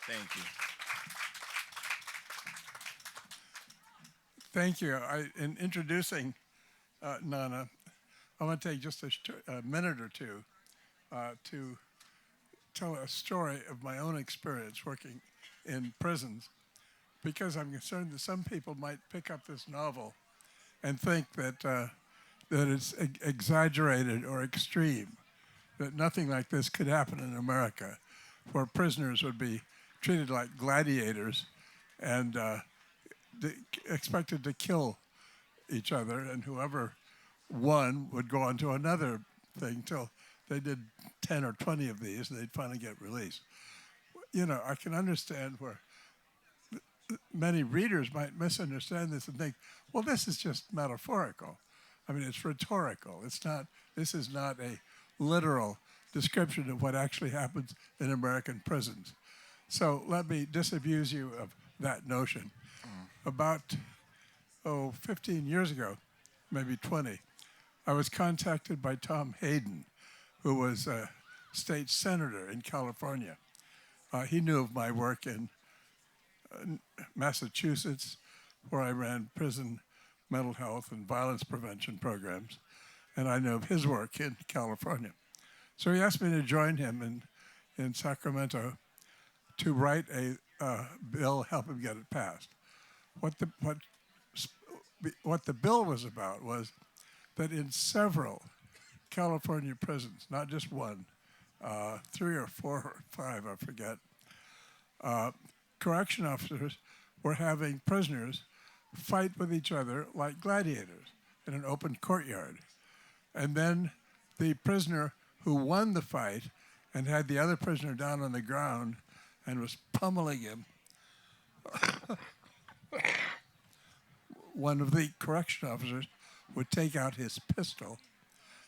Thank you. Thank you. In introducing Nana, I want to take just a minute or two to tell a story of my own experience working in prisons, because I'm concerned that some people might pick up this novel and think that it's exaggerated or extreme, that nothing like this could happen in America, where prisoners would be treated like gladiators and expected to kill each other, and whoever won would go on to another thing till they did 10 or 20 of these and they'd finally get released. You know, I can understand where many readers might misunderstand this and think, well, this is just metaphorical. I mean, it's rhetorical. This is not a literal description of what actually happens in American prisons. So let me disabuse you of that notion. About, 15 years ago, maybe 20, I was contacted by Tom Hayden, who was a state senator in California. He knew of my work in Massachusetts, where I ran prison mental health and violence prevention programs, and I know of his work in California. So he asked me to join him in Sacramento to write a bill, help him get it passed. What the bill was about was that in several California prisons, not just one, 3 or 4 or 5, I forget, correction officers were having prisoners fight with each other like gladiators in an open courtyard. And then the prisoner who won the fight and had the other prisoner down on the ground and was pummeling him, one of the correction officers would take out his pistol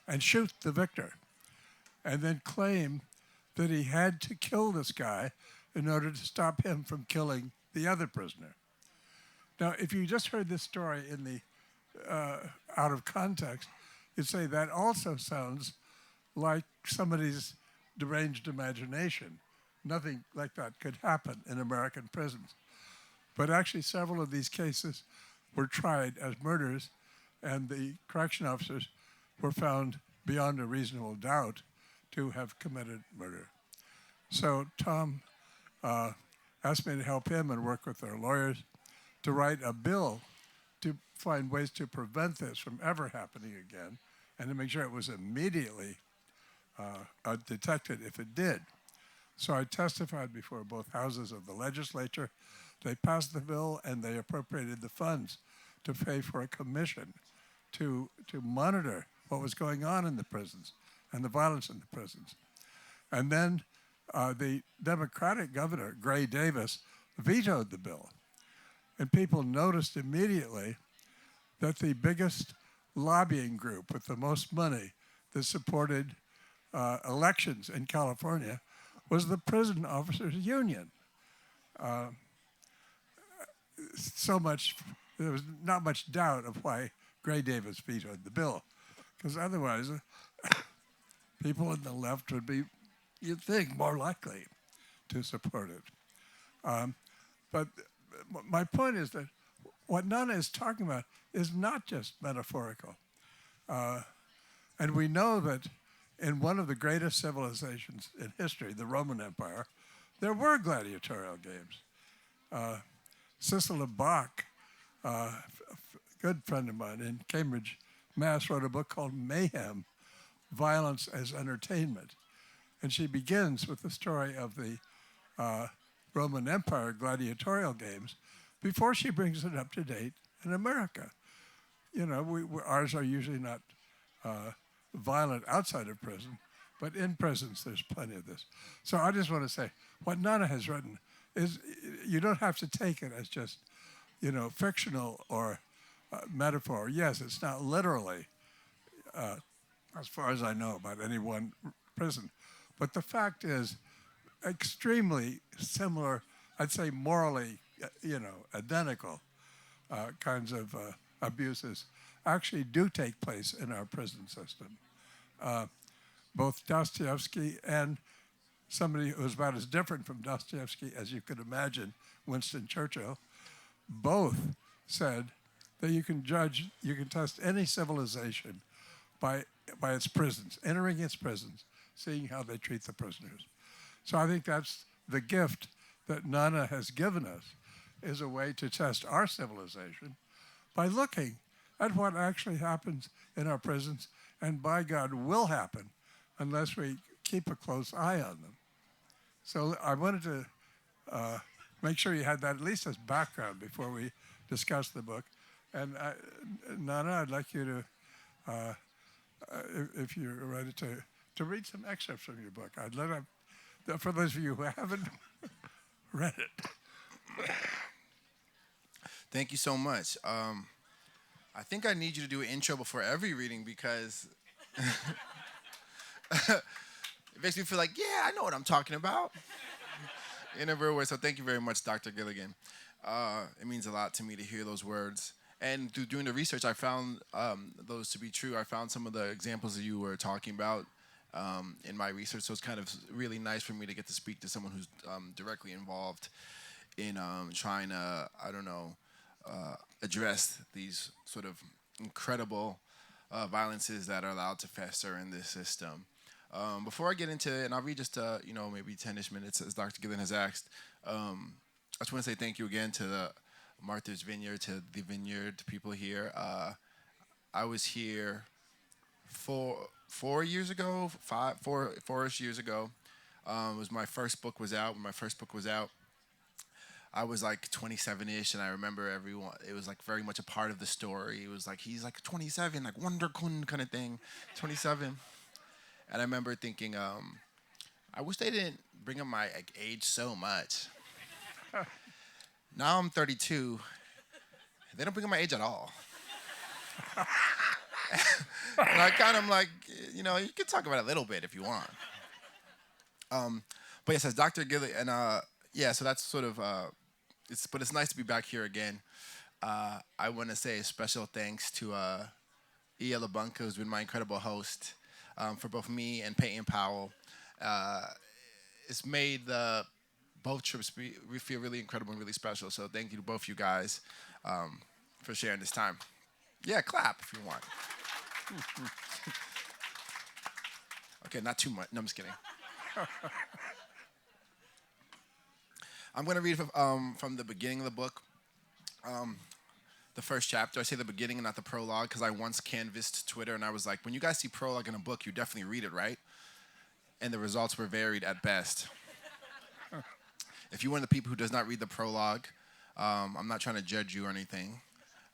and shoot the victor, and then claim that he had to kill this guy in order to stop him from killing the other prisoner. Now, if you just heard this story in the out of context, you'd say that also sounds like somebody's deranged imagination. Nothing like that could happen in American prisons. But actually, several of these cases were tried as murders, and the correction officers were found beyond a reasonable doubt to have committed murder. So Tom asked me to help him and work with our lawyers to write a bill to find ways to prevent this from ever happening again, and to make sure it was immediately detected if it did. So I testified before both houses of the legislature. They passed the bill and they appropriated the funds to pay for a commission to monitor what was going on in the prisons and the violence in the prisons. And then the Democratic governor, Gray Davis, vetoed the bill. And people noticed immediately that the biggest lobbying group with the most money that supported elections in California was the Prison Officers Union. So much, there was not much doubt of why Gray Davis vetoed the bill, because otherwise people on the left would be, you'd think, more likely to support it. But my point is that what Nana is talking about is not just metaphorical. And we know that in one of the greatest civilizations in history, the Roman Empire, there were gladiatorial games. Cicely Bach, a good friend of mine in Cambridge, Mass, wrote a book called Mayhem, Violence as Entertainment. And she begins with the story of the Roman Empire gladiatorial games before she brings it up to date in America. You know, ours are usually not violent outside of prison, but in prisons there's plenty of this. So I just want to say, what Nana has written is, you don't have to take it as just, you know, fictional or metaphor. Yes, it's not literally, as far as I know, about any one prison. But the fact is, extremely similar, I'd say morally, identical kinds of abuses actually do take place in our prison system. Both Dostoevsky and somebody who was about as different from Dostoevsky as you could imagine, Winston Churchill, both said that you can test any civilization by its prisons, entering its prisons, seeing how they treat the prisoners. So I think that's the gift that Nana has given us, is a way to test our civilization by looking at what actually happens in our prisons, and by God will happen unless we keep a close eye on them. So I wanted to make sure you had that at least as background before we discuss the book. And Nana, I'd like you to, if you're ready to read some excerpts from your book. I'd let for those of you who haven't read it. Thank you so much. I think I need you to do an intro before every reading because it makes me feel like, yeah, I know what I'm talking about. In a real way. So thank you very much, Dr. Gilligan. It means a lot to me to hear those words. And through doing the research, I found those to be true. I found some of the examples that you were talking about in my research. So it's kind of really nice for me to get to speak to someone who's directly involved in trying to, address these sort of incredible violences that are allowed to fester in this system. Before I get into it, and I'll read just maybe 10-ish minutes as Dr. Gilligan has asked, I just want to say thank you again to the Martha's Vineyard, to the Vineyard people here. I was here 4 years ago, 4-ish years ago. It was my first book was out. When my first book was out, I was like 27-ish, and I remember everyone, it was like very much a part of the story. It was like, he's like 27, like Wonder Kun kind of thing, 27. And I remember thinking, I wish they didn't bring up my age so much. Now I'm 32. They don't bring up my age at all. And I kind of like, you can talk about it a little bit if you want. But yes, as Dr. Gilligan, and so that's sort of, but it's nice to be back here again. I want to say a special thanks to E.L. Labunka, who's been my incredible host for both me and Peyton Powell. It's made both trips feel really incredible and really special. So thank you to both you guys for sharing this time. Yeah, clap if you want. Okay, not too much. No, I'm just kidding. I'm going to read from the beginning of the book, the first chapter. I say the beginning and not the prologue because I once canvassed Twitter and I was like, when you guys see prologue in a book, you definitely read it, right? And the results were varied at best. If you're one of the people who does not read the prologue, I'm not trying to judge you or anything,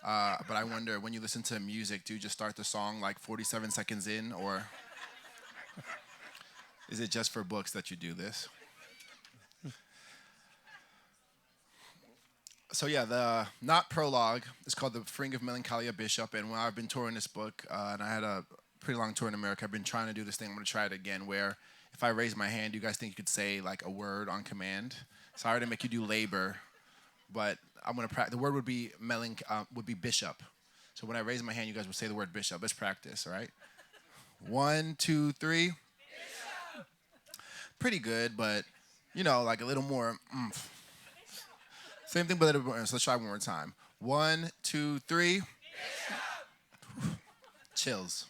but I wonder, when you listen to music, do you just start the song like 47 seconds in, or is it just for books that you do this? So yeah, the not prologue is called The Freeing of Melancholia Bishop, and when I've been touring this book, and I had a pretty long tour in America, I've been trying to do this thing. I'm going to try it again, where if I raise my hand, you guys think you could say like a word on command. Sorry to make you do labor, but I'm going to practice. The word would be bishop. So when I raise my hand, you guys will say the word bishop. Let's practice, all right? 1, 2, 3. Bishop. Pretty good, but like a little more oomph. Same thing, but a little more. So let's try one more time. 1, 2, 3. Chills.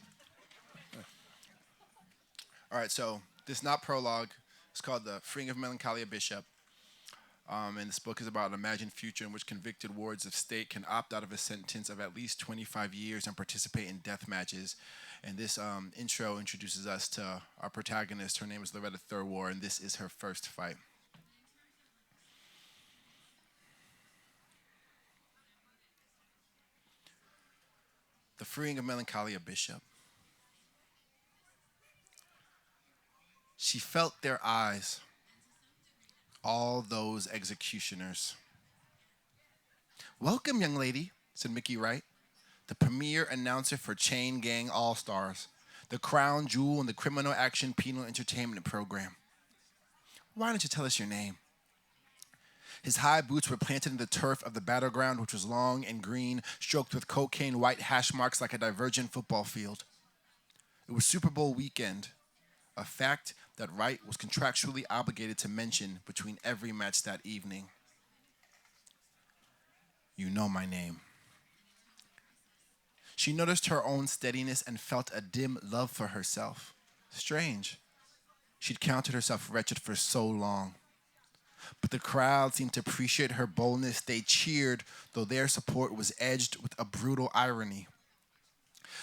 All right, so this not prologue. It's called The Freeing of Melancholia Bishop. And this book is about an imagined future in which convicted wards of state can opt out of a sentence of at least 25 years and participate in death matches. And this intro introduces us to our protagonist. Her name is Loretta Thurwar, and this is her first fight. The Freeing of Melancholia Bishop. She felt their eyes, all those executioners. "Welcome, young lady," said Mickey Wright, the premier announcer for Chain Gang All-Stars, the crown jewel in the criminal action penal entertainment program. "Why don't you tell us your name?" His high boots were planted in the turf of the battleground, which was long and green, stroked with cocaine white hash marks like a divergent football field. It was Super Bowl weekend. a fact that Wright was contractually obligated to mention between every match that evening. You know my name. She noticed her own steadiness and felt a dim love for herself. Strange. She'd counted herself wretched for so long. But the crowd seemed to appreciate her boldness. They cheered, though their support was edged with a brutal irony.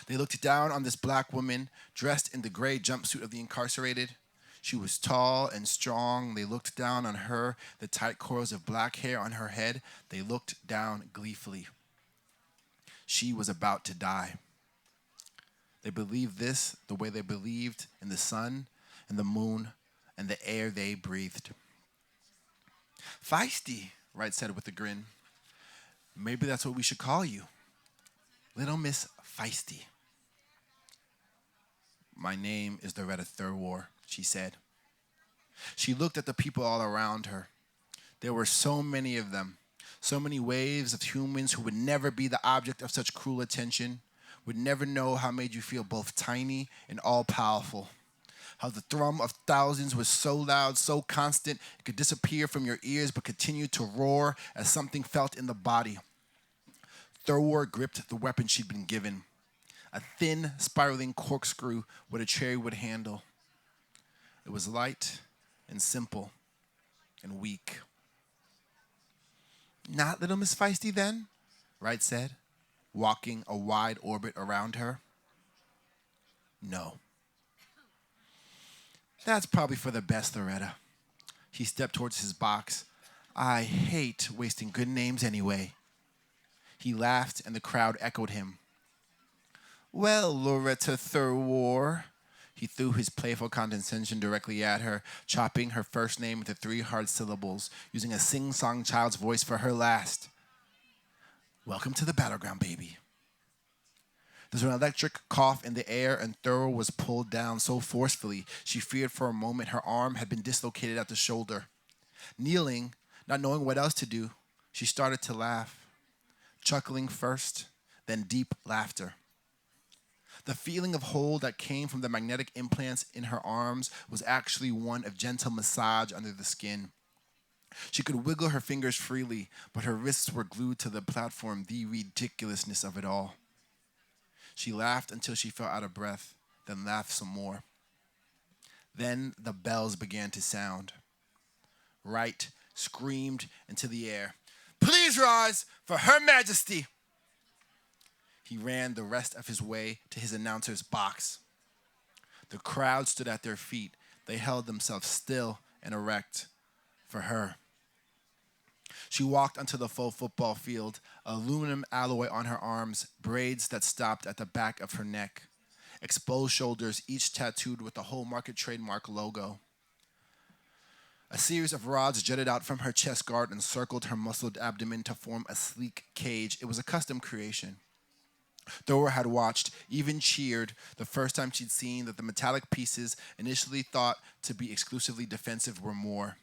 They looked down on this black woman dressed in the gray jumpsuit of the incarcerated. She was tall and strong. They looked down on her, the tight coils of black hair on her head. They looked down gleefully. She was about to die. They believed this the way they believed in the sun and the moon and the air they breathed. Feisty, Wright said with a grin. Maybe that's what we should call you. Little Miss Feisty. My name is Loretta Thurwar, she said. She looked at the people all around her. There were so many of them, so many waves of humans who would never be the object of such cruel attention, would never know how it made you feel both tiny and all-powerful. How the thrum of thousands was so loud, so constant, it could disappear from your ears but continue to roar as something felt in the body. Thurwar gripped the weapon she'd been given, a thin, spiraling corkscrew what a cherry would handle. It was light and simple and weak. Not Little Miss Feisty then, Wright said, walking a wide orbit around her. No. That's probably for the best, Loretta. He stepped towards his box. I hate wasting good names anyway. He laughed and the crowd echoed him. Well, Loretta Thurwar. He threw his playful condescension directly at her, chopping her first name into 3 hard syllables, using a sing-song child's voice for her last. Welcome to the battleground, baby. There's an electric cough in the air, and Thurwar was pulled down so forcefully, she feared for a moment her arm had been dislocated at the shoulder. Kneeling, not knowing what else to do, she started to laugh, chuckling first, then deep laughter. The feeling of hold that came from the magnetic implants in her arms was actually one of gentle massage under the skin. She could wiggle her fingers freely, but her wrists were glued to the platform, the ridiculousness of it all. She laughed until she felt out of breath, then laughed some more. Then the bells began to sound. Wright screamed into the air, "Please rise for Her Majesty!" He ran the rest of his way to his announcer's box. The crowd stood at their feet. They held themselves still and erect for her. She walked onto the faux football field, aluminum alloy on her arms, braids that stopped at the back of her neck, exposed shoulders, each tattooed with the Whole Market trademark logo. A series of rods jutted out from her chest guard and circled her muscled abdomen to form a sleek cage. It was a custom creation. Thurwar had watched, even cheered, the first time she'd seen that the metallic pieces initially thought to be exclusively defensive were more.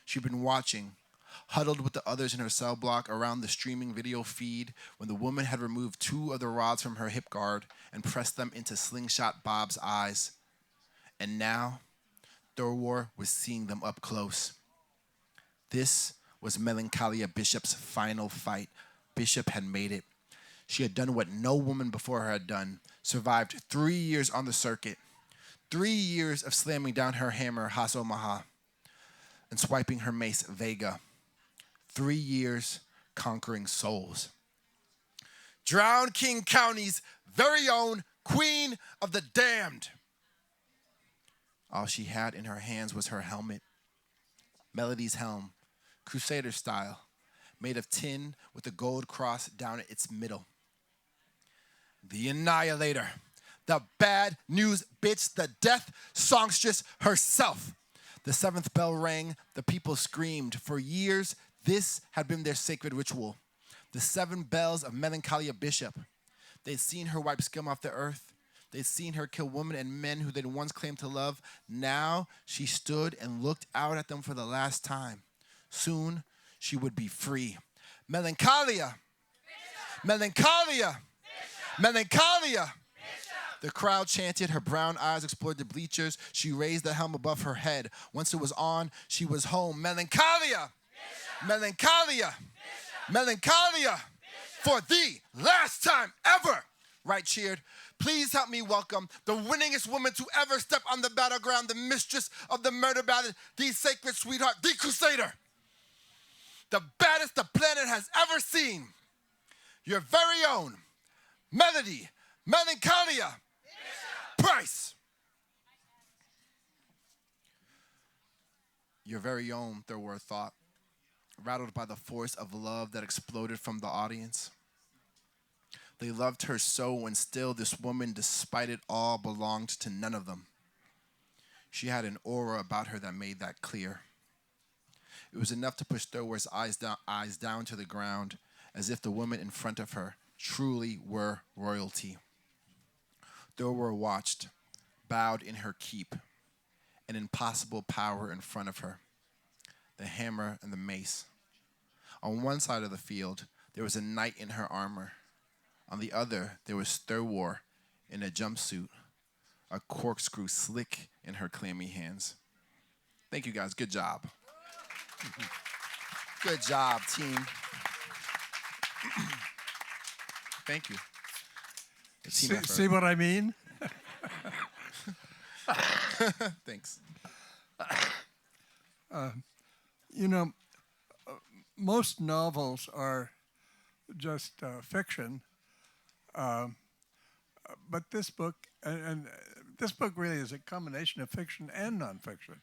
She'd been watching, huddled with the others in her cell block around the streaming video feed when the woman had removed 2 of the rods from her hip guard and pressed them into Slingshot Bob's eyes. And now, Thurwar was seeing them up close. This was Melancholia Bishop's final fight. Bishop had made it. She had done what no woman before her had done, survived 3 years on the circuit, 3 years of slamming down her hammer, Has Omaha, and swiping her mace, Vega. 3 years conquering souls. Drowned King County's very own Queen of the Damned. All she had in her hands was her helmet. Melody's helm, Crusader style, made of tin with a gold cross down its middle. The Annihilator, the bad news bitch, the death songstress herself. The 7th bell rang, the people screamed. For years, this had been their sacred ritual. The 7 bells of Melancholia Bishop. They'd seen her wipe scum off the earth. They'd seen her kill women and men who they'd once claimed to love. Now she stood and looked out at them for the last time. Soon she would be free. Melancholia! Bishop! Melancholia! Bishop! Melancholia! Bishop! The crowd chanted, her brown eyes explored the bleachers. She raised the helm above her head. Once it was on, she was home. Melancholia! Melancholia! Melancholia! For the last time ever! Right cheered. Please help me welcome the winningest woman to ever step on the battleground, the mistress of the murder ballad, the sacred sweetheart, the crusader. The baddest the planet has ever seen. Your very own Melody Melancholia Price. Your very own, Thurworth thought, rattled by the force of love that exploded from the audience. They loved her so, and still this woman, despite it all, belonged to none of them. She had an aura about her that made that clear. It was enough to push Thurworth's eyes down to the ground, as if the woman in front of her truly were royalty. Thurworth watched, bowed in her keep, an impossible power in front of her, the hammer and the mace. On one side of the field, there was a knight in her armor. On the other, there was Thurworth in a jumpsuit, a corkscrew slick in her clammy hands. Thank you, guys. Good job. Good job, team. Thank you. See what I mean? Thanks. Most novels are just fiction, but this book, and this book really is a combination of fiction and nonfiction.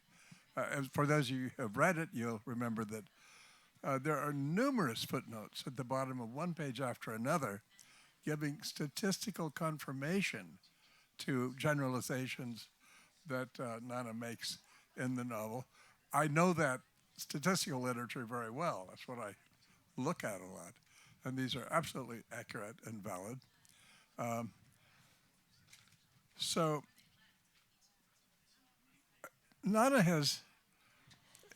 For those of you who have read it, you'll remember that there are numerous footnotes at the bottom of one page after another, giving statistical confirmation to generalizations that Nana makes in the novel. I know that statistical literature very well. That's what I look at a lot. And these are absolutely accurate and valid. So Nana has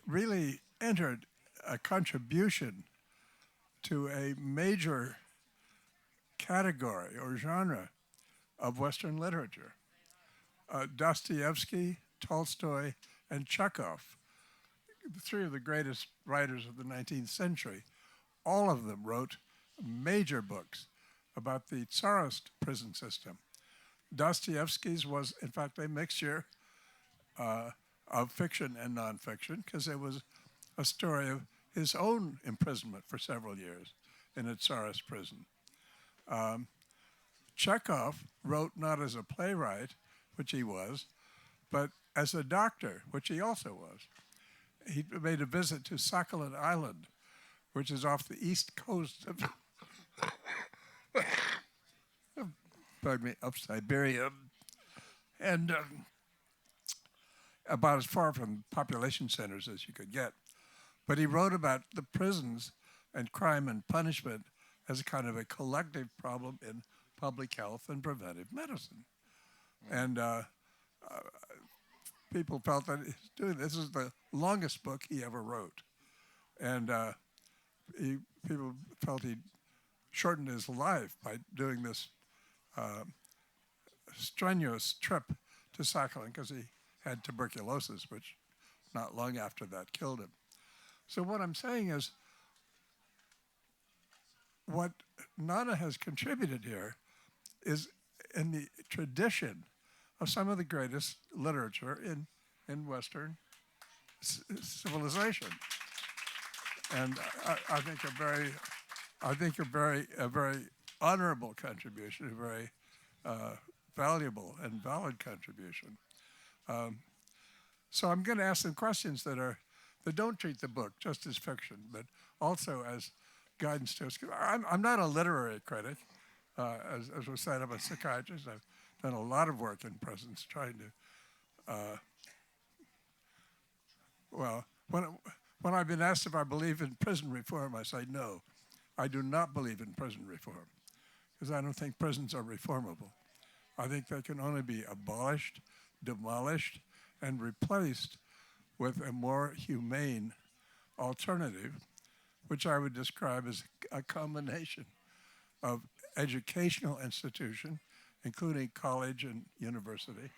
really entered a contribution to a major category or genre of Western literature. Dostoevsky, Tolstoy, and Chekhov, the three of the greatest writers of the 19th century, all of them wrote major books about the Tsarist prison system. Dostoevsky's was, in fact, a mixture of fiction and nonfiction, because it was a story of his own imprisonment for several years in a Tsarist prison. Chekhov wrote not as a playwright, which he was, but as a doctor, which he also was. He made a visit to Sakhalin Island, which is off the east coast of Siberia, and about as far from population centers as you could get. But he wrote about the prisons and crime and punishment as a kind of a collective problem in public health and preventive medicine. And people felt that he's doing this is the longest book he ever wrote. And people felt he shortened his life by doing this strenuous trip to Sakhalin, because he had tuberculosis, which not long after that killed him. So what I'm saying is, what Nana has contributed here is in the tradition of some of the greatest literature in Western civilization, and I think a very honorable contribution, a very valuable and valid contribution. So I'm going to ask some questions that don't treat the book just as fiction, but also as guidance to us. I'm not a literary critic. As was said, I'm a psychiatrist. I've done a lot of work in prisons trying to, when I've been asked if I believe in prison reform, I say no. I do not believe in prison reform, because I don't think prisons are reformable. I think they can only be abolished, demolished, and replaced with a more humane alternative, which I would describe as a combination of educational institution including college and university,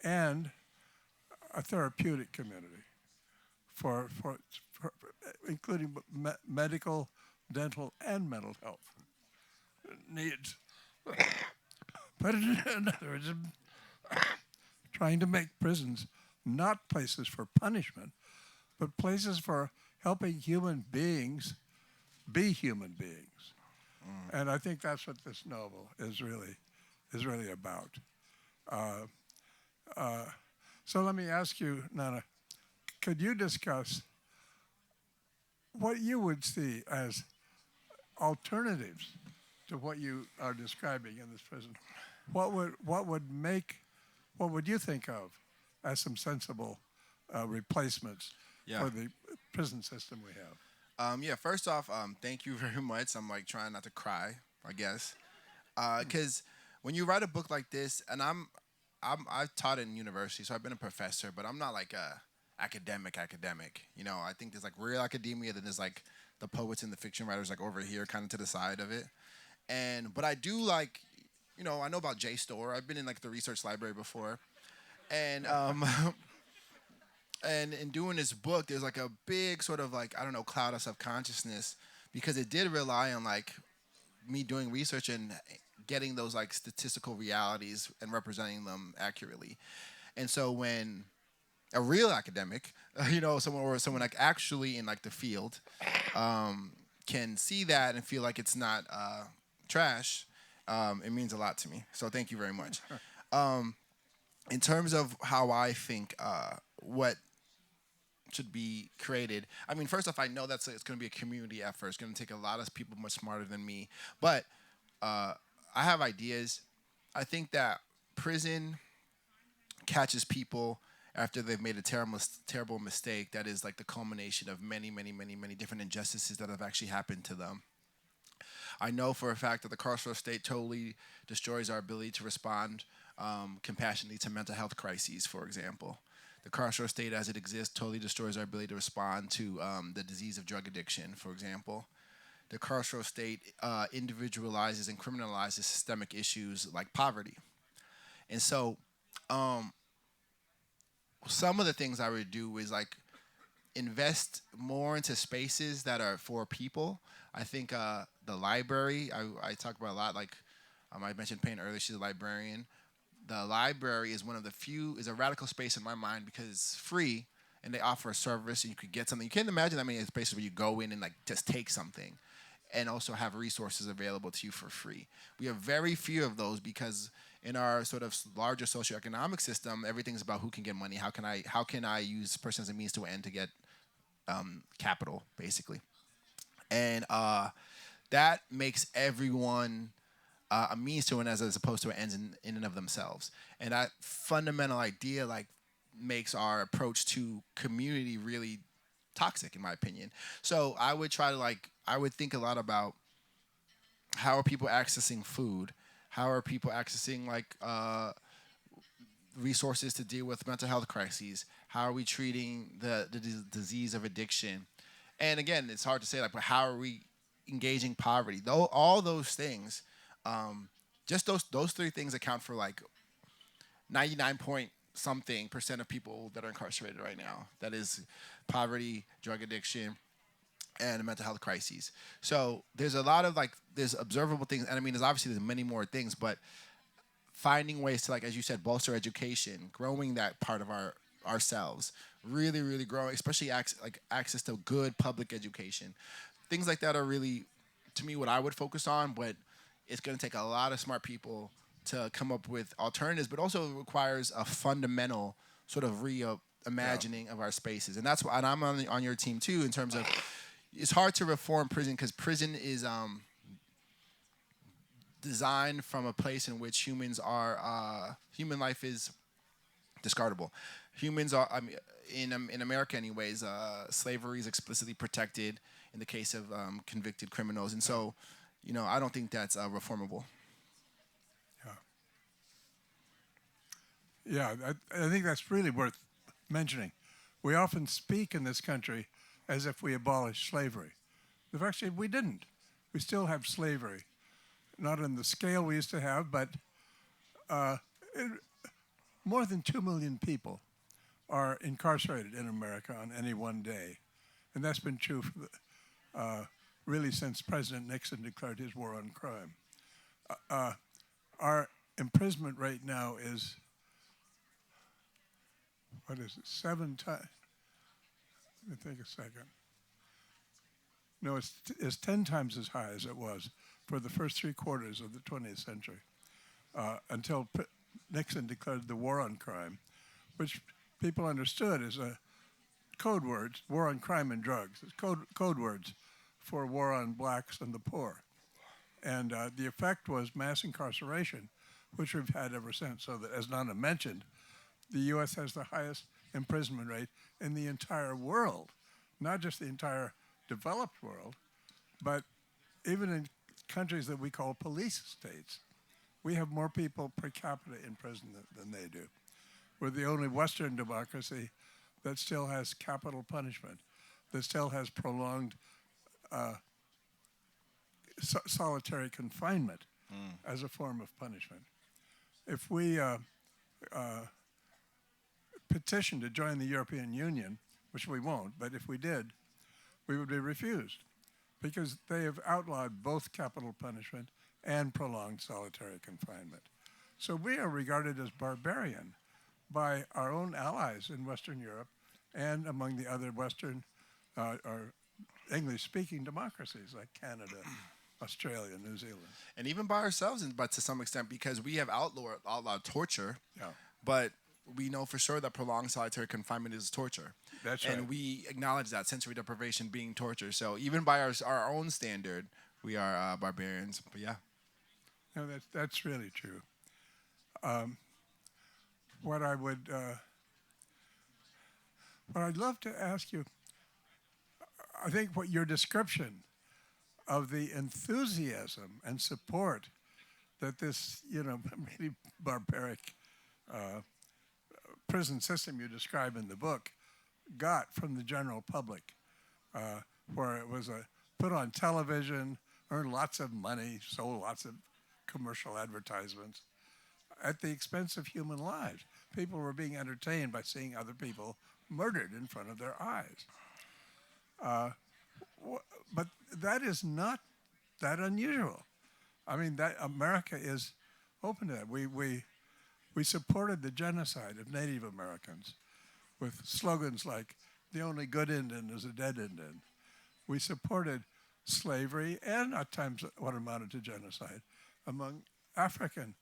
and a therapeutic community for including medical, dental, and mental health needs. But in other words, trying to make prisons not places for punishment, but places for helping human beings be human beings. And I think that's what this novel is really about. Uh, uh, so let me ask you, Nana, could you discuss what you would see as alternatives to what you are describing in this prison? What would you think of as some sensible replacements Yeah. for the prison system we have? Yeah. First off, thank you very much. I'm like trying not to cry, I guess, because when you write a book like this, and I've taught in university, so I've been a professor, but I'm not like a academic. You know, I think there's like real academia, then there's like the poets and the fiction writers like over here, kind of to the side of it. And but I do like, you know, I know about JSTOR. I've been in like the research library before, and and in doing this book, there's like a big sort of like I don't know cloud of subconsciousness because it did rely on like me doing research and getting those like statistical realities and representing them accurately. And so when a real academic, you know, someone like actually in like the field, can see that and feel like it's not trash, it means a lot to me. So thank you very much. Um, in terms of how I think what should be created. I mean, first off, I know it's going to be a community effort. It's going to take a lot of people much smarter than me. But I have ideas. I think that prison catches people after they've made a terrible mistake that is like the culmination of many different injustices that have actually happened to them. I know for a fact that the carceral state totally destroys our ability to respond compassionately to mental health crises, for example. The carceral state as it exists totally destroys our ability to respond to the disease of drug addiction, for example. The carceral state individualizes and criminalizes systemic issues like poverty. And so um, some of the things I would do is like invest more into spaces that are for people. I think the library, I talk about a lot, like I mentioned Payne earlier, she's a librarian. The library is one of the few, is a radical space in my mind because it's free and they offer a service and you could get something. You can't imagine that many places where you go in and like just take something and also have resources available to you for free. We have very few of those because in our sort of larger socioeconomic system, everything's about who can get money. How can I use person as a means to an end to get capital, basically. And that makes everyone a means to an end as opposed to an ends in and of themselves. And that fundamental idea like makes our approach to community really toxic, in my opinion. So I would try to like I would think a lot about how are people accessing food, how are people accessing like resources to deal with mental health crises, how are we treating the disease of addiction, and again, it's hard to say like, but how are we engaging poverty? Though all those things, just those three things account for like 99 point something percent of people that are incarcerated right now. That is poverty, drug addiction, and mental health crises. So there's a lot of like there's observable things, and I mean there's many more things, but finding ways to like as you said bolster education, growing that part of ourselves, really growing, especially access to good public education. Things like that are really, to me, what I would focus on. But it's going to take a lot of smart people to come up with alternatives. But also it requires a fundamental sort of reimagining of our spaces, and that's why. And I'm on your team too in terms of it's hard to reform prison because prison is designed from a place in which human life is discardable. Humans are, I mean, in America, anyways. Slavery is explicitly protected in the case of convicted criminals, and so, you know, I don't think that's reformable. Yeah, I think that's really worth mentioning. We often speak in this country as if we abolished slavery. But actually, we didn't. We still have slavery. not on the scale we used to have, but uh, it, more than 2 million people are incarcerated in America on any one day. And that's been true for really since President Nixon declared his war on crime. Our imprisonment rate now is, what is it, 7 times? Let me think a second. No, it's 10 times as high as it was for the first 3 quarters of the 20th century until Nixon declared the war on crime, which people understood as a code words, war on crime and drugs. It's code words for war on blacks and the poor. And the effect was mass incarceration, which we've had ever since. So that, as Nana mentioned, the U.S. has the highest imprisonment rate in the entire world, not just the entire developed world, but even in countries that we call police states. We have more people per capita in prison than they do. We're the only Western democracy that still has capital punishment, that still has prolonged solitary confinement as a form of punishment. If we petition to join the European Union, which we won't, but if we did, we would be refused because they have outlawed both capital punishment and prolonged solitary confinement. So we are regarded as barbarian by our own allies in Western Europe and among the other Western or English-speaking democracies like Canada, Australia, New Zealand. And even by ourselves, but to some extent, because we have outlawed torture, Yeah. but we know for sure that prolonged solitary confinement is torture. That's and right. we acknowledge that sensory deprivation being torture. So even by our own standard, we are barbarians. But yeah. No, that's really true. What I'd love to ask you, I think what your description of the enthusiasm and support that this, really barbaric prison system you describe in the book got from the general public, where it was put on television, earned lots of money, sold lots of commercial advertisements at the expense of human lives. People were being entertained by seeing other people murdered in front of their eyes. But that is not that unusual. I mean, that America is open to that. We supported the genocide of Native Americans with slogans like, "The only good Indian is a dead Indian." We supported slavery and at times what amounted to genocide among African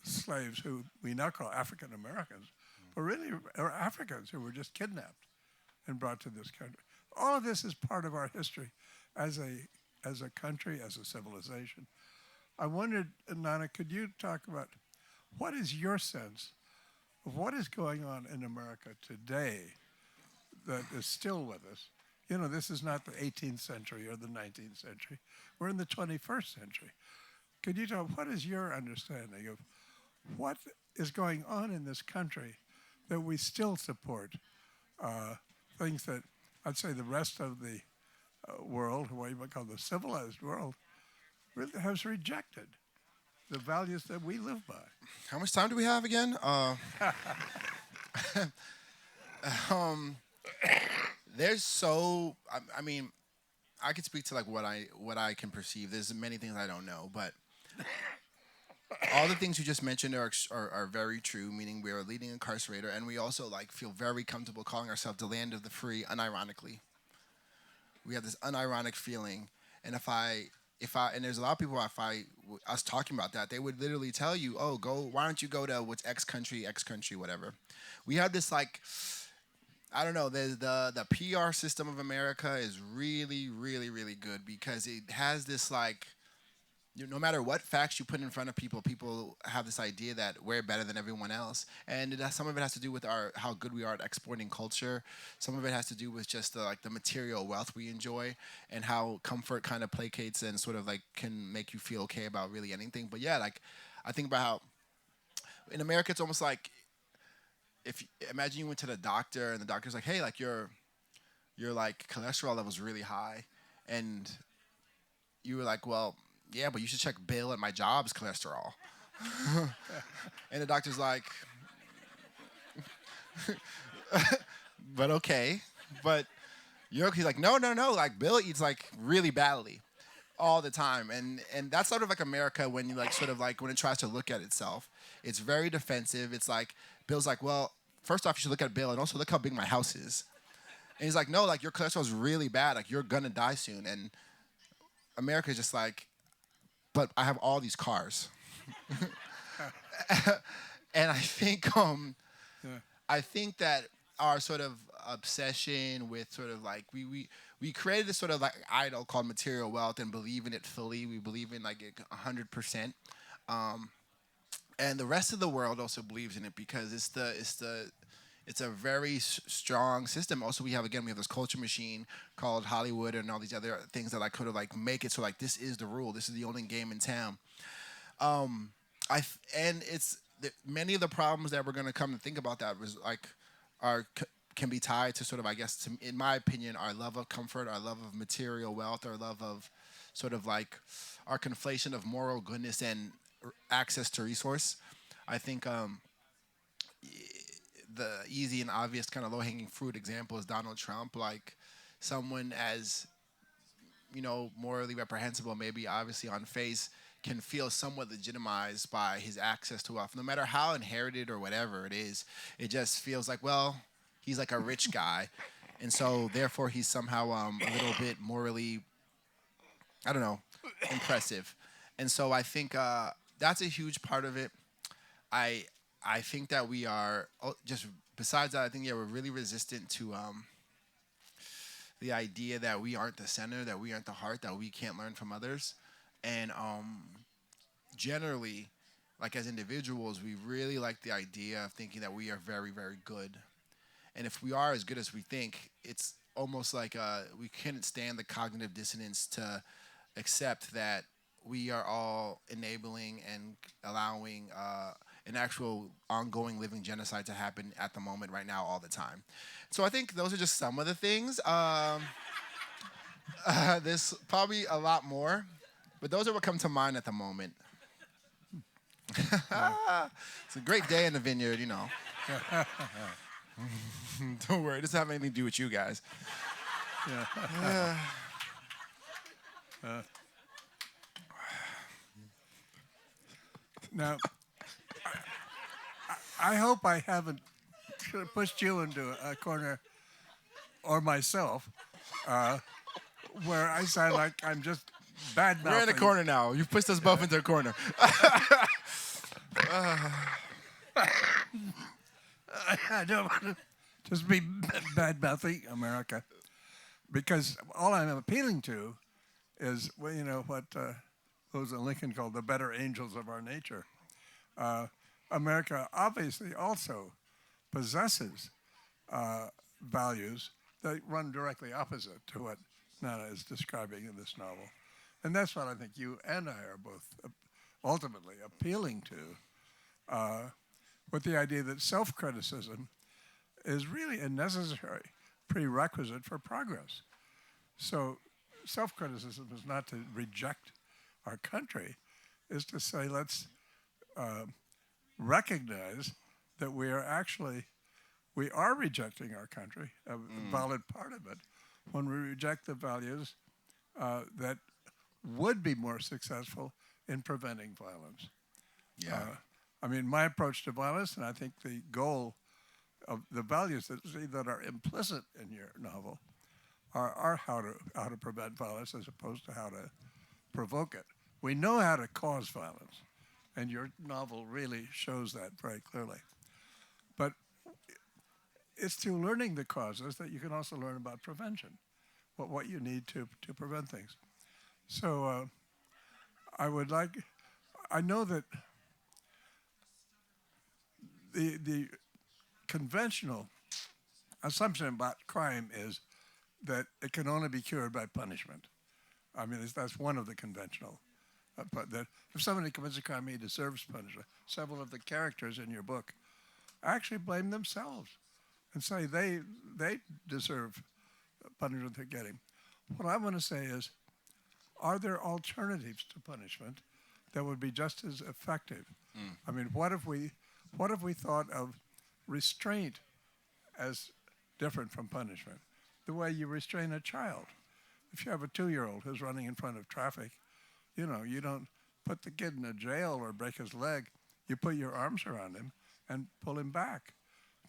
slaves who we now call African Americans, but really are Africans who were just kidnapped and brought to this country. All of this is part of our history as a country, as a civilization. I wondered, Nana, could you talk about what is your sense of what is going on in America today that is still with us? This is not the 18th century or the 19th century. We're in the 21st century. Could you tell, what is your understanding of what is going on in this country that we still support? Things that I'd say the rest of the world, what you might call the civilized world, really has rejected the values that we live by. How much time do we have again? There's so. I mean, I could speak to like what I can perceive. There's many things I don't know, but all the things you just mentioned are very true. Meaning we are a leading incarcerator, and we also feel very comfortable calling ourselves the land of the free, unironically. We have this unironic feeling, and if and there's a lot of people us talking about that, they would literally tell you, oh, why don't you go to what's X country, whatever. We have this I don't know, the PR system of America is really, really, really good because it has this no matter what facts you put in front of people, people have this idea that we're better than everyone else. And some of it has to do with how good we are at exporting culture. Some of it has to do with just the material wealth we enjoy and how comfort kind of placates and sort of can make you feel okay about really anything. But yeah, I think about how in America it's almost like imagine you went to the doctor and the doctor's like, hey, your cholesterol level's really high, and you were like, well, yeah, but you should check Bill at my job's cholesterol. And the doctor's like, but okay. But he's like, no, no, no. Like Bill eats like really badly all the time, and that's sort of like America when you like sort of like when it tries to look at itself, it's very defensive. It's like Bill's like, well, first off, you should look at Bill and also look how big my house is. And he's like, no, like your cholesterol is really bad. Like you're gonna die soon. And America's just like, but I have all these cars. And Yeah. I think that our sort of obsession with sort of like we created this sort of like idol called material wealth and believe in it fully. We believe in like it 100%. Um, and the rest of the world also believes in it because it's a very strong system. Also, we have this culture machine called Hollywood and all these other things that like could have like make it so like this is the rule. This is the only game in town. Um, and many of the problems that we're going to come to think about that was like are can be tied to sort of I guess in my opinion our love of comfort, our love of material wealth, our love of sort of like our conflation of moral goodness and access to resource. I think the easy and obvious kind of low hanging fruit example is Donald Trump, like someone as morally reprehensible, maybe obviously on face, can feel somewhat legitimized by his access to wealth. No matter how inherited or whatever it is, it just feels like, well, he's like a rich guy. And so therefore he's somehow a little bit morally, I don't know, impressive. And so I think that's a huge part of it. I I think that we are just besides that, I think yeah we're really resistant to the idea that we aren't the center, that we aren't the heart, that we can't learn from others, and generally, like as individuals, we really like the idea of thinking that we are very very good, and if we are as good as we think, it's almost like we couldn't stand the cognitive dissonance to accept that we are all enabling and allowing an actual ongoing living genocide to happen at the moment right now all the time. So I think those are just some of the things. There's probably a lot more, but those are what come to mind at the moment. Yeah. It's a great day in the vineyard, Don't worry, it doesn't have anything to do with you guys. Yeah. Uh, now, I hope I haven't pushed you into a corner or myself where I sound like I'm just bad We're in a mouthing. corner now. You've pushed us both into a corner. I don't want to just be bad mouthing America because all I'm appealing to is, well, what Rosa Lincoln called the better angels of our nature. America obviously also possesses values that run directly opposite to what Nana is describing in this novel. And that's what I think you and I are both ultimately appealing to, with the idea that self-criticism is really a necessary prerequisite for progress. So self-criticism is not to reject our country, is to say let's recognize that we are rejecting our country, a valid part of it, when we reject the values that would be more successful in preventing violence. Yeah. I mean, my approach to violence, and I think the goal of the values that are implicit in your novel are how to prevent violence as opposed to how to provoke it. We know how to cause violence, and your novel really shows that very clearly. But it's through learning the causes that you can also learn about prevention, what you need to prevent things. So I know that the conventional assumption about crime is that it can only be cured by punishment. I mean, that's one of the conventional. But that if somebody commits a crime, he deserves punishment. Several of the characters in your book actually blame themselves and say they deserve punishment they're getting. What I want to say is are there alternatives to punishment that would be just as effective? Mm. I mean, what if we thought of restraint as different from punishment? The way you restrain a child. If you have a 2-year-old who's running in front of traffic, you don't put the kid in a jail or break his leg. You put your arms around him and pull him back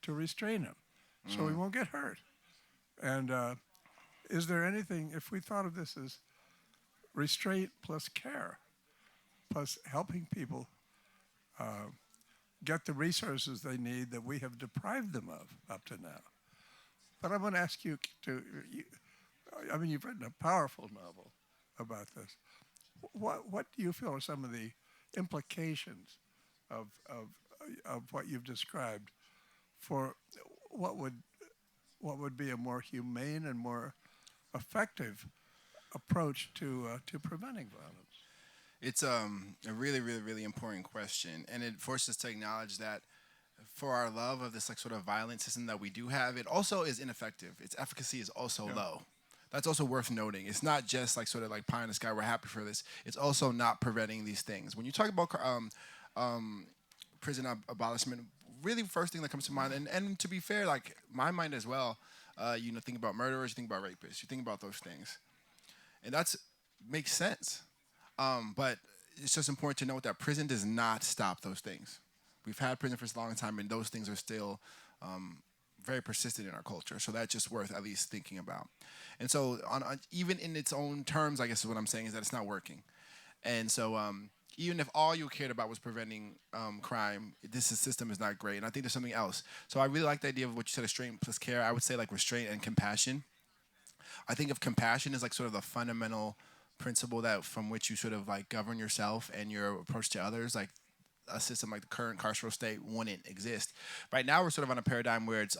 to restrain him so he Mm. won't get hurt. And is there anything, if we thought of this as restraint plus care, plus helping people get the resources they need that we have deprived them of up to now? But I'm going to ask you I mean, you've written a powerful novel about this. What do you feel are some of the implications of, of, of what you've described for what would, what would be a more humane and more effective approach to preventing violence? It's a really, really, really important question, and it forces us to acknowledge that for our love of this like sort of violent system that we do have, it also is ineffective. Its efficacy is also Yeah. low. That's also worth noting. It's not just like sort of like pie in the sky. We're happy for this. It's also not preventing these things. When you talk about prison abolishment, really first thing that comes to mind, and to be fair, like my mind as well. Think about murderers, you think about rapists, you think about those things, and that's makes sense. But it's just important to note that prison does not stop those things. We've had prison for a long time, and those things are still very persistent in our culture. So that's just worth at least thinking about. And so, even in its own terms, I guess is what I'm saying is that it's not working. And so, even if all you cared about was preventing crime, this system is not great. And I think there's something else. So I really like the idea of what you said, restraint plus care. I would say like restraint and compassion. I think of compassion as like sort of the fundamental principle that from which you sort of like govern yourself and your approach to others. Like a system like the current carceral state wouldn't exist. Right now, we're sort of on a paradigm where it's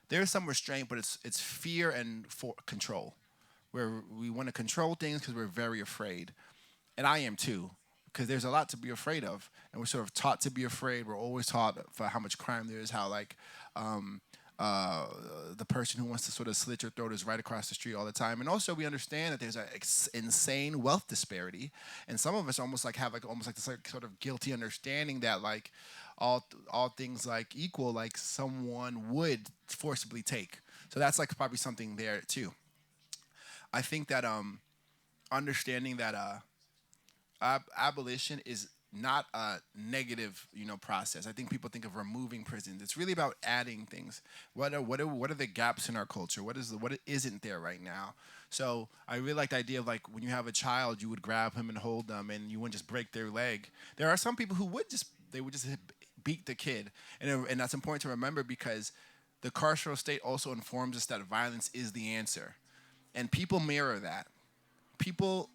there's some restraint, but it's fear and for control, where we want to control things because we're very afraid, and I am too, because there's a lot to be afraid of, and we're sort of taught to be afraid. We're always taught for how much crime there is, how like um, uh, the person who wants to sort of slit your throat is right across the street all the time. And also, we understand that there's an insane wealth disparity, and some of us almost like have like almost like this like sort of guilty understanding that like all things like equal, like someone would forcibly take. So that's like probably something there too. I think that understanding that abolition is not a negative, process. I think people think of removing prisons. It's really about adding things. What are the gaps in our culture? What isn't there right now? So I really like the idea of like when you have a child, you would grab him and hold them, and you wouldn't just break their leg. There are some people who would just beat the kid, and that's important to remember because the carceral state also informs us that violence is the answer, and people mirror that. People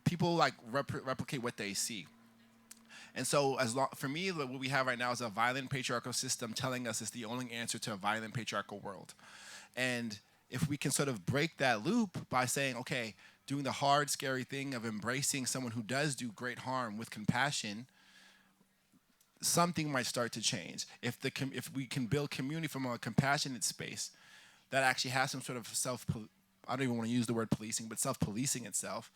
people like replicate what they see. And so, for me, what we have right now is a violent patriarchal system telling us it's the only answer to a violent patriarchal world. And if we can sort of break that loop by saying, okay, doing the hard, scary thing of embracing someone who does do great harm with compassion, something might start to change. If we can build community from a compassionate space that actually has some sort of I don't even want to use the word policing, but self-policing itself,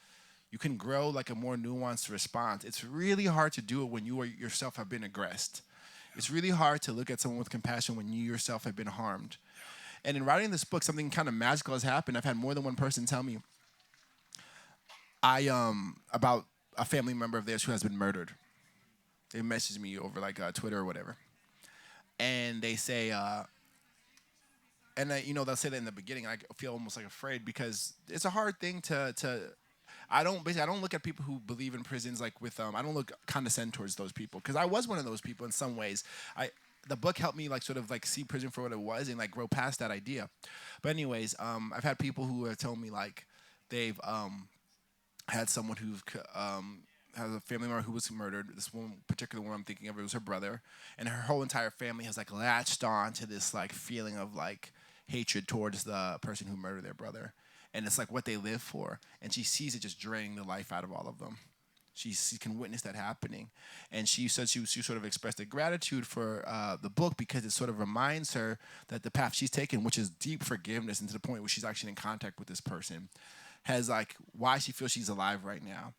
you can grow like a more nuanced response. It's really hard to do it when you yourself have been aggressed. It's really hard to look at someone with compassion when you yourself have been harmed. And in writing this book, something kind of magical has happened. I've had more than one person tell me about a family member of theirs who has been murdered. They message me over like Twitter or whatever, and they say, they'll say that in the beginning. I feel almost like afraid because it's a hard thing to. I don't look at people who believe in prisons like with I don't look condescend towards those people because I was one of those people in some ways. The book helped me like sort of like see prison for what it was and like grow past that idea. But anyways, I've had people who have told me like they've had someone who has a family member who was murdered. This one particular one I'm thinking of, it was her brother, and her whole entire family has like latched on to this like feeling of like hatred towards the person who murdered their brother, and it's like what they live for. And she sees it just draining the life out of all of them. She can witness that happening, and she said she sort of expressed a gratitude for the book because it sort of reminds her that the path she's taken, which is deep forgiveness, and to the point where she's actually in contact with this person, has like why she feels she's alive right now.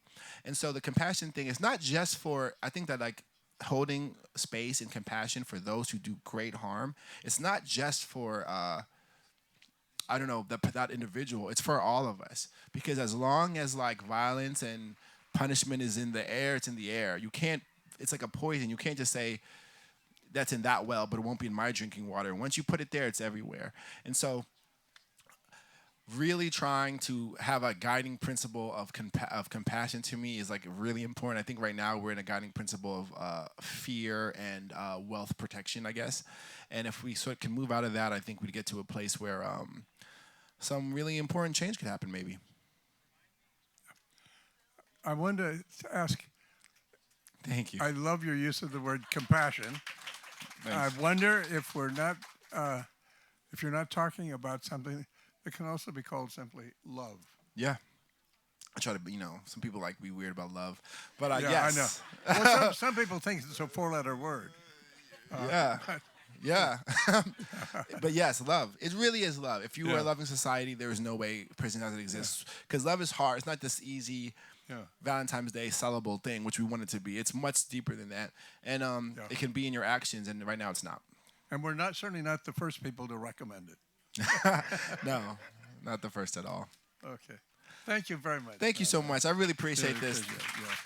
And so the compassion thing is not just for, I think that like holding space and compassion for those who do great harm, it's not just for I don't know, that individual. It's for all of us. Because as long as like violence and punishment is in the air, it's in the air. You can't, it's like a poison. You can't just say that's in that well, but it won't be in my drinking water. Once you put it there, it's everywhere. And so really trying to have a guiding principle of compassion to me is like really important. I think right now we're in a guiding principle of fear and wealth protection, I guess. And if we sort of can move out of that, I think we'd get to a place where some really important change could happen, maybe. I wanted to ask, Thank you. I love your use of the word compassion. I Thanks. wonder if we're not, if you're not talking about something that can also be called simply love. Yeah. I try to be, some people like be weird about love, but Yeah, I know. yes. Well, some people think it's a four-letter word. Yeah. Yeah. But yes, love. It really is love. If you were a Yeah. loving society, there is no way prison doesn't exist. Because love is hard. It's not this easy Yeah. Valentine's Day sellable thing, which we want it to be. It's much deeper than that. And Yeah. it can be in your actions, and right now it's not. And we're certainly not the first people to recommend it. No, not the first at all. Okay. Thank you very much. Thank you so much. I really appreciate Really this. appreciate it, yeah.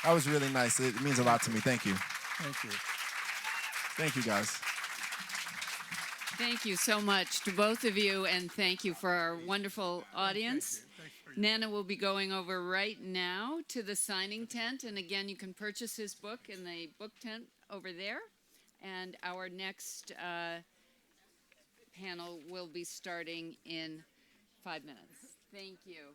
That was really nice. It means a lot to me. Thank you. Thank you. Thank you, guys. Thank you so much to both of you, and thank you for our wonderful audience. Nana will be going over right now to the signing tent, and again, you can purchase his book in the book tent over there. And our next panel will be starting in 5 minutes. Thank you.